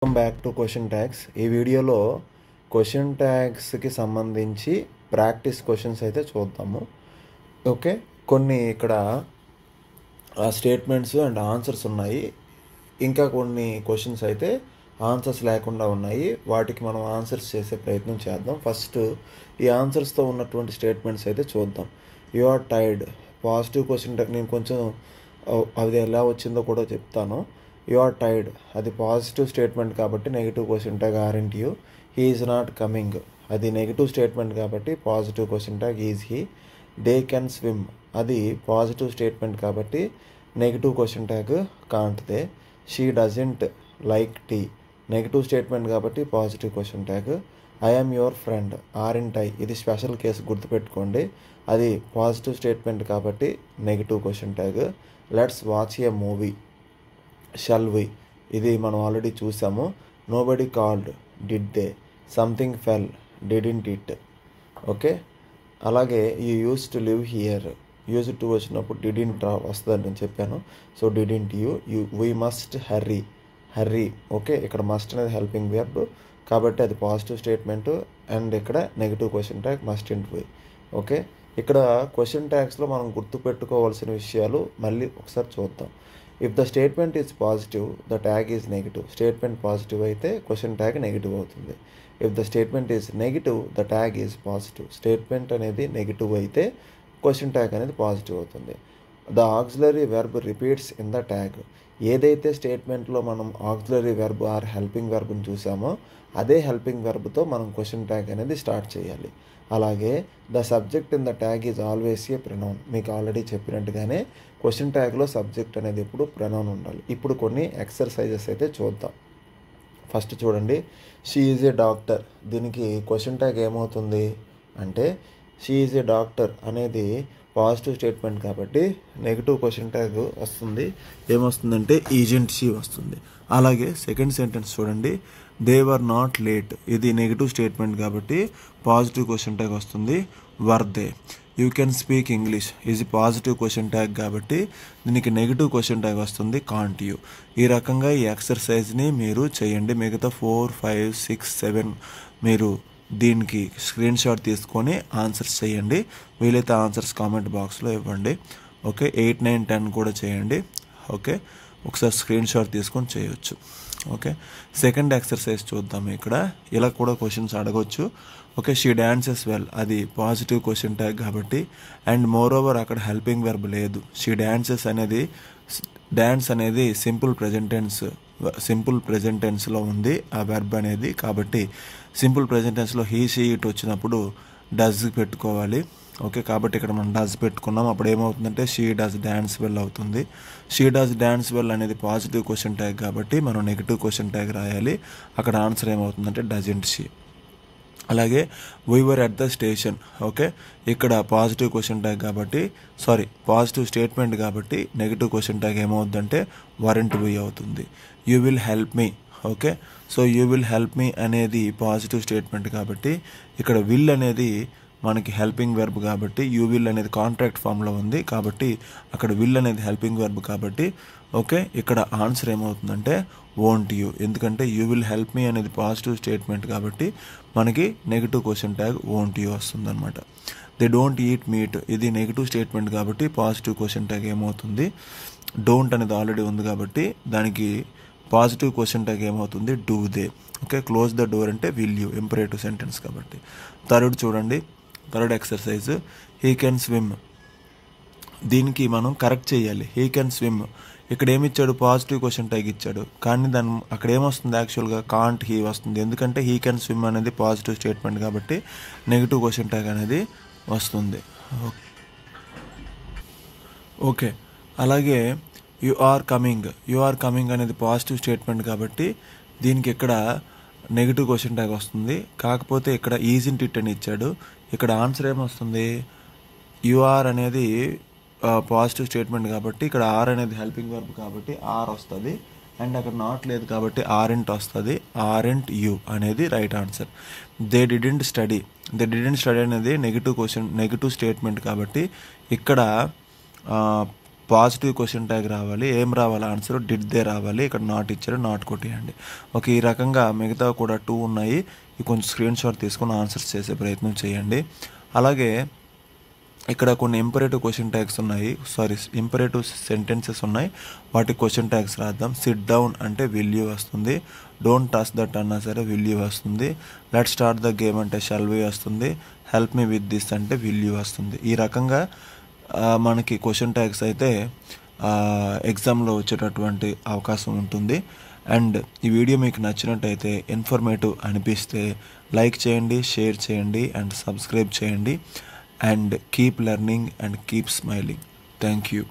Welcome back to question tags. ఈ వీడియోలో question ట్యాగ్స్కి సంబంధించి ప్రాక్టీస్ క్వశ్చన్స్ అయితే చూద్దాము. ఓకే, కొన్ని ఇక్కడ స్టేట్మెంట్స్ అండ్ ఆన్సర్స్ ఉన్నాయి. ఇంకా కొన్ని క్వశ్చన్స్ అయితే ఆన్సర్స్ లేకుండా ఉన్నాయి. వాటికి మనం ఆన్సర్స్ చేసే ప్రయత్నం చేద్దాం. ఫస్ట్ ఈ ఆన్సర్స్తో ఉన్నటువంటి స్టేట్మెంట్స్ అయితే చూద్దాం. You are tired, positive question tag. నేను కొంచెం అది ఎలా వచ్చిందో కూడా చెప్తాను. యు ఆర్ టైర్డ్ అది పాజిటివ్ స్టేట్మెంట్ కాబట్టి negative question tag aren't you. He is not coming అది నెగిటివ్ స్టేట్మెంట్ కాబట్టి positive question tag is he. They can swim అది పాజిటివ్ స్టేట్మెంట్ కాబట్టి negative question tag can't they. She doesn't like tea negative statement కాబట్టి positive question tag. I am your friend aren't I ఇది special case గుర్తుపెట్టుకోండి, అది positive statement కాబట్టి negative question tag. Let's watch a movie shall we ఇది మనం already చూసాము. Nobody called did they. Something fell didn't it. Okay, అలాగే you use to live here use to వచ్చినప్పుడు didn't వస్తుందని నేను చెప్పాను. So didn't you we must hurry. Okay, ఇక్కడ must అనేది హెల్పింగ్ వెర్బ్ కాబట్టి అది పాజిటివ్ స్టేట్మెంట్ అండ్ ఇక్కడ negative question tag mustn't we. Okay, ఇక్కడ క్వశ్చన్ ట్యాగ్స్లో మనం గుర్తుపెట్టుకోవాల్సిన విషయాలు మళ్ళీ ఒకసారి చూద్దాం. If the statement is positive the tag is negative. Statement positive అయితే క్వశ్చన్ ట్యాగ్ నెగిటివ్ అవుతుంది. If the statement is negative the tag is positive. Statement అనేది నెగిటివ్ అయితే క్వశ్చన్ ట్యాగ్ అనేది పాజిటివ్ అవుతుంది. The auxiliary verb repeats in the tag. ఏదైతే స్టేట్మెంట్లో మనం auxiliary verb or helping వెర్బ్ని చూసామో అదే హెల్పింగ్ వెర్బ్తో మనం క్వశ్చన్ ట్యాగ్ అనేది స్టార్ట్ చేయాలి. అలాగే the subject in the tag is always a pronoun. మీకు ఆల్రెడీ చెప్పినట్టుగానే క్వశ్చన్ ట్యాగ్లో సబ్జెక్ట్ అనేది ఎప్పుడు ప్రొనౌన్ ఉండాలి. ఇప్పుడు కొన్ని ఎక్సర్సైజెస్ అయితే చూద్దాం. ఫస్ట్ చూడండి, షీ ఈజ్ ఏ డాక్టర్. దీనికి క్వశ్చన్ ట్యాగ్ ఏమవుతుంది అంటే షీ ఈజ్ ఏ డాక్టర్ అనేది పాజిటివ్ స్టేట్మెంట్ కాబట్టి నెగిటివ్ క్వశ్చన్ ట్యాగ్ వస్తుంది. ఏమొస్తుందంటే ఈజెంట్ షీ వస్తుంది. అలాగే సెకండ్ సెంటెన్స్ చూడండి, దే వర్ నాట్ లేట్ ఇది నెగిటివ్ స్టేట్మెంట్ కాబట్టి పాజిటివ్ క్వశ్చన్ ట్యాగ్ వస్తుంది. Were they. You can speak English ఇది పాజిటివ్ క్వశ్చన్ ట్యాగ్ కాబట్టి దీనికి నెగిటివ్ క్వశ్చన్ ట్యాగ్ వస్తుంది. Can't you. ఈ రకంగా ఈ ఎక్సర్సైజ్ని మీరు చేయండి. మిగతా 4, 5, 6, 7 మీరు దీనికి స్క్రీన్ షాట్ తీసుకొని ఆన్సర్స్ చేయండి. వీలైతే ఆన్సర్స్ కామెంట్ బాక్స్లో ఇవ్వండి. ఓకే, 8, 9, 10 కూడా చేయండి. ఓకే, ఒకసారి స్క్రీన్ షాట్ తీసుకొని చేయొచ్చు. ఓకే, సెకండ్ ఎక్సర్సైజ్ చూద్దాం. ఇక్కడ ఇలా కూడా క్వశ్చన్స్ అడగొచ్చు. ఓకే, షీ డాన్సెస్ వెల్ అది పాజిటివ్ క్వశ్చన్ ట్యాగ్ కాబట్టి అండ్ మోర్ ఓవర్ అక్కడ హెల్పింగ్ వెర్బ్ లేదు. షీ డాన్సెస్ అనేది డాన్స్ అనేది సింపుల్ ప్రెజెంట్ టెన్స్లో ఉంది ఆ వెర్బ్ అనేది కాబట్టి సింపుల్ ప్రెజెంట్ టెన్స్లో హీ షీ ఇట్ వచ్చినప్పుడు డస్ పెట్టుకోవాలి. ఓకే, కాబట్టి ఇక్కడ మనం డస్ పెట్టుకున్నాం. అప్పుడు ఏమవుతుందంటే షీ డస్ డాన్స్ వెల్ అవుతుంది. షీ డస్ డాన్స్ వెల్ అనేది పాజిటివ్ క్వశ్చన్ ట్యాగ్ కాబట్టి మనం నెగిటివ్ క్వశ్చన్ ట్యాగ్ రాయాలి. అక్కడ ఆన్సర్ ఏమవుతుందంటే డజంట్ షీ. అలాగే we were at the station. Okay, ఇక్కడ పాజిటివ్ క్వశ్చన్ ట్యాగ్ కాబట్టి పాజిటివ్ స్టేట్మెంట్ కాబట్టి నెగిటివ్ క్వశ్చన్ ట్యాగ్ ఏమవుతుందంటే వరంట్ వి అవుతుంది. You will help me. Okay, so you will help me అనేది పాజిటివ్ స్టేట్మెంట్ కాబట్టి ఇక్కడ విల్ అనేది మనకి హెల్పింగ్ వెర్బ్ కాబట్టి యూ విల్ అనేది కాంట్రాక్ట్ ఫామ్లో ఉంది కాబట్టి అక్కడ విల్ అనేది హెల్పింగ్ వెర్బ్ కాబట్టి ఓకే, ఇక్కడ ఆన్సర్ ఏమవుతుందంటే వోంట్ యూ. ఎందుకంటే యూ విల్ హెల్ప్ మీ అనేది పాజిటివ్ స్టేట్మెంట్ కాబట్టి మనకి negative question tag won't you వస్తుంది అనమాట. దే డోంట్ ఈట్ మీట్ ఇది నెగిటివ్ స్టేట్మెంట్ కాబట్టి పాజిటివ్ క్వశ్చన్ ట్యాగ్ ఏమవుతుంది డోంట్ అనేది ఆల్రెడీ ఉంది కాబట్టి దానికి పాజిటివ్ క్వశ్చన్ ట్యాగ్ ఏమవుతుంది do they. Okay, close the door అంటే విల్ యూ ఇంపరేటివ్ సెంటెన్స్ కాబట్టి. Third exercise, he can swim. దీనికి మనం కరెక్ట్ చేయాలి. హీ కెన్ స్విమ్ ఇక్కడ ఏమిచ్చాడు పాజిటివ్ క్వశ్చన్ ట్యాగ్ ఇచ్చాడు కానీ దాని అక్కడ ఏమొస్తుంది యాక్చువల్గా కాంట్ హీ వస్తుంది. ఎందుకంటే హీ కెన్ స్విమ్ అనేది పాజిటివ్ స్టేట్మెంట్ కాబట్టి నెగిటివ్ క్వశ్చన్ ట్యాగ్ అనేది వస్తుంది. ఓకే, అలాగే యు ఆర్ కమింగ్ అనేది పాజిటివ్ స్టేట్మెంట్ కాబట్టి దీనికి ఇక్కడ నెగిటివ్ క్వశ్చన్ ట్యాగ్ వస్తుంది. కాకపోతే ఇక్కడ ఈజింట్ ఇట్ అని ఇచ్చాడు. ఇక్కడ ఆన్సర్ ఏమొస్తుంది యు ఆర్ అనేది పాజిటివ్ స్టేట్మెంట్ కాబట్టి ఇక్కడ ఆర్ అనేది హెల్పింగ్ వర్బ్ కాబట్టి ఆర్ వస్తుంది అండ్ అక్కడ నాట్ లేదు కాబట్టి ఆర్ఎంట్ వస్తుంది. ఆర్ఎంట్ యూ అనేది right answer. They didn't study అనేది నెగిటివ్ స్టేట్మెంట్ కాబట్టి ఇక్కడ పాజిటివ్ క్వశ్చన్ ట్యాగ్ రావాలి. ఏం రావాలి ఆన్సర్? డిడ్ దే రావాలి. ఇక్కడ నాట్ ఇచ్చారు, నాట్ కొట్టేయండి. ఓకే, ఈ రకంగా మిగతా కూడా 2 ఉన్నాయి. ఇవి కొంచెం స్క్రీన్ షాట్ తీసుకొని ఆన్సర్స్ చేసే ప్రయత్నం చేయండి. అలాగే ఇక్కడ కొన్ని ఇంపరేటివ్ క్వశ్చన్ ట్యాగ్స్ ఉన్నాయి, ఇంపరేటివ్ సెంటెన్సెస్ ఉన్నాయి. వాటి క్వశ్చన్ ట్యాగ్స్ రాద్దాం. సిట్ డౌన్ అంటే విల్ యూ వస్తుంది. డోంట్ టచ్ దట్ అన్నా సరే విల్ యూ వస్తుంది. లెట్ స్టార్ట్ ద గేమ్ అంటే షల్ వి వస్తుంది. హెల్ప్ మీ విత్ దిస్ అంటే విల్ యూ వస్తుంది. ఈ రకంగా మనకి క్వశ్చన్ ట్యాగ్స్ అయితే ఎగ్జామ్లో వచ్చేటటువంటి అవకాశం ఉంటుంది. అండ్ ఈ వీడియో మీకు నచ్చినట్టయితే, ఇన్ఫర్మేటివ్ అనిపిస్తే లైక్ చేయండి, షేర్ చేయండి అండ్ సబ్స్క్రైబ్ చేయండి. And keep learning and keep smiling. Thank you.